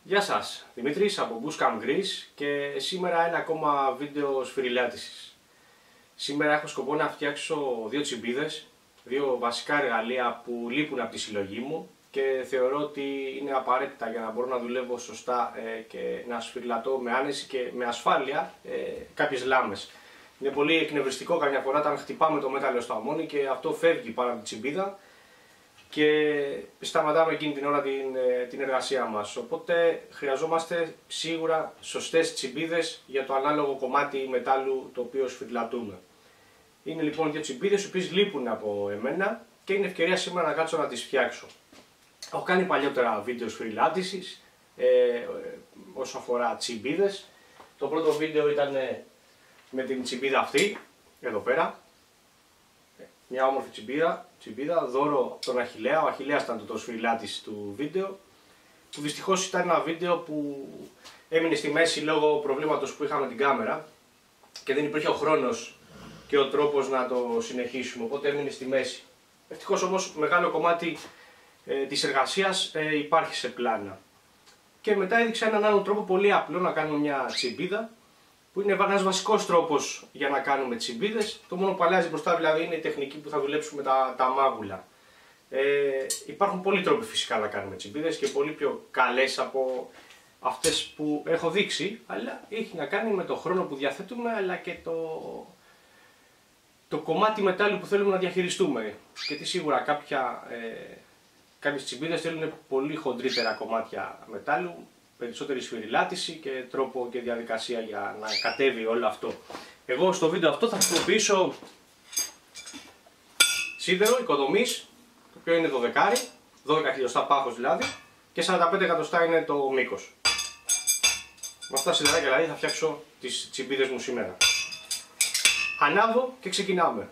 Γεια σας, Δημήτρης από Bushcam Greece και σήμερα ένα ακόμα βίντεο σφυρηλάτησης. Σήμερα έχω σκοπό να φτιάξω δύο τσιμπίδες, δύο βασικά εργαλεία που λείπουν από τη συλλογή μου και θεωρώ ότι είναι απαραίτητα για να μπορώ να δουλεύω σωστά και να σφυριλατώ με άνεση και με ασφάλεια κάποιες λάμες. Είναι πολύ εκνευριστικό καμιά φορά όταν χτυπάμε το μέταλλο στο αμμόνι και αυτό φεύγει πάνω από την τσιμπίδα και σταματάμε εκείνη την ώρα την εργασία μας. Οπότε χρειαζόμαστε σίγουρα σωστές τσιμπίδες για το ανάλογο κομμάτι μετάλλου το οποίο σφυριλατούμε. Είναι λοιπόν δύο τσιμπίδες οι οποίες λείπουν από εμένα και είναι ευκαιρία σήμερα να κάτσω να τις φτιάξω. Έχω κάνει παλιότερα βίντεο σφυριλάτησης όσο αφορά τσιμπίδες. Το πρώτο βίντεο ήταν με την τσιμπίδα αυτή, εδώ πέρα. Μια όμορφη τσιμπίδα, δώρο από τον Αχιλλέα. Ο Αχιλλέας ήταν το σφυριλάτης του βίντεο, που δυστυχώς ήταν ένα βίντεο που έμεινε στη μέση λόγω προβλήματος που είχαμε την κάμερα και δεν υπήρχε ο χρόνος και ο τρόπος να το συνεχίσουμε, οπότε έμεινε στη μέση. Ευτυχώς όμως μεγάλο κομμάτι της εργασίας υπάρχει σε πλάνα. Και μετά έδειξα έναν άλλο τρόπο πολύ απλό να κάνουμε μια τσιμπίδα, που είναι ένας βασικός τρόπος για να κάνουμε τσιμπίδες. Το μόνο που αλλάζει μπροστά δηλαδή είναι η τεχνική που θα δουλέψουμε τα μάγουλα. Υπάρχουν πολλοί τρόποι φυσικά να κάνουμε τσιμπίδες και πολύ πιο καλές από αυτές που έχω δείξει, αλλά έχει να κάνει με το χρόνο που διαθέτουμε αλλά και το κομμάτι μετάλλου που θέλουμε να διαχειριστούμε. Γιατί σίγουρα κάποιες τσιμπίδες θέλουν πολύ χοντρύτερα κομμάτια μετάλλου, περισσότερη σφυριλάτηση και τρόπο και διαδικασία για να κατέβει όλο αυτό. Εγώ στο βίντεο αυτό θα χρησιμοποιήσω σίδερο οικοδομής, το οποίο είναι 12 χιλιοστά πάχος δηλαδή, και 45 εκατοστά είναι το μήκος. Με αυτά τα σιδεράκια δηλαδή θα φτιάξω τις τσιμπίδες μου σήμερα. Ανάβω και ξεκινάμε.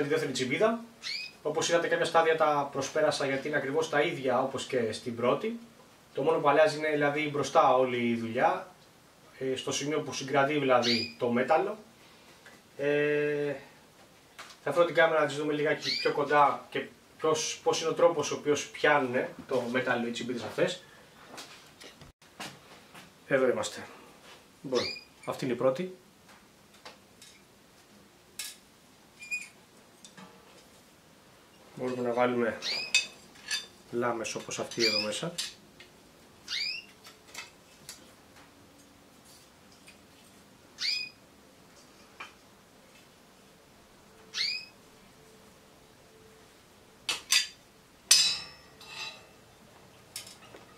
με τη δεύτερη τσιμπίδα. Όπως είδατε, κάποια στάδια τα προσπέρασα γιατί είναι ακριβώς τα ίδια όπως και στην πρώτη. Το μόνο που αλλάζει είναι δηλαδή μπροστά όλη η δουλειά, στο σημείο που συγκρατεί δηλαδή το μέταλλο. Θα φέρω την κάμερα να τις δούμε λιγάκι πιο κοντά και πώς είναι ο τρόπος ο οποίος πιάνουν το μέταλλο οι τσιμπίδες αυτές. Εδώ είμαστε. Λοιπόν, αυτή είναι η πρώτη. Μπορούμε να βάλουμε λάμες όπως αυτή εδώ μέσα.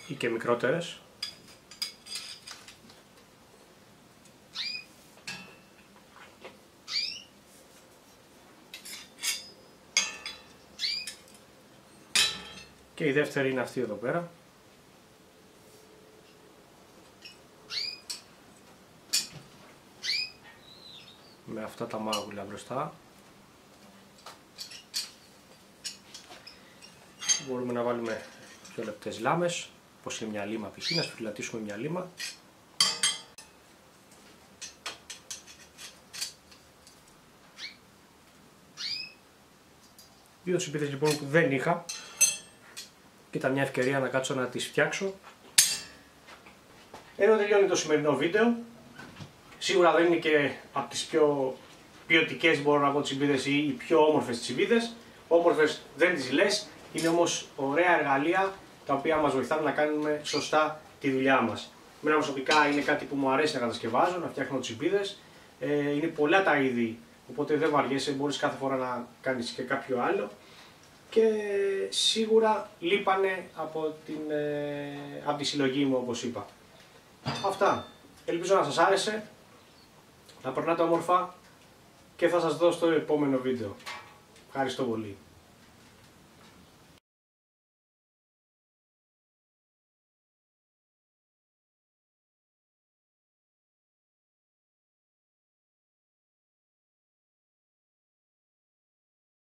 Ή και μικρότερες. Και η δεύτερη είναι αυτή εδώ πέρα. Με αυτά τα μάγουλα μπροστά. Μπορούμε να βάλουμε πιο λεπτές λάμες, όπως είναι μια λίμα π.χ. να σφυριλατήσουμε μια λίμα. Δύο τσιμπίδες λοιπόν που δεν είχα και ήταν μια ευκαιρία να κάτσω να τις φτιάξω. Εδώ τελειώνει το σημερινό βίντεο. Σίγουρα δεν είναι και από τις πιο ποιοτικές, μπορώ να πω, τσιμπίδες ή οι πιο όμορφες τσιμπίδες. Όμορφες δεν τις λες, είναι όμως ωραία εργαλεία τα οποία μας βοηθάνε να κάνουμε σωστά τη δουλειά μας. Εμένα προσωπικά είναι κάτι που μου αρέσει να κατασκευάζω, να φτιάχνω τσιμπίδες. Είναι πολλά τα είδη, οπότε δεν βαριέσαι, μπορείς κάθε φορά να κάνεις και κάποιο άλλο. Και σίγουρα λείπανε από τη συλλογή μου, όπως είπα. Αυτά. Ελπίζω να σας άρεσε, να περνάτε όμορφα και θα σας δω στο επόμενο βίντεο. Ευχαριστώ πολύ.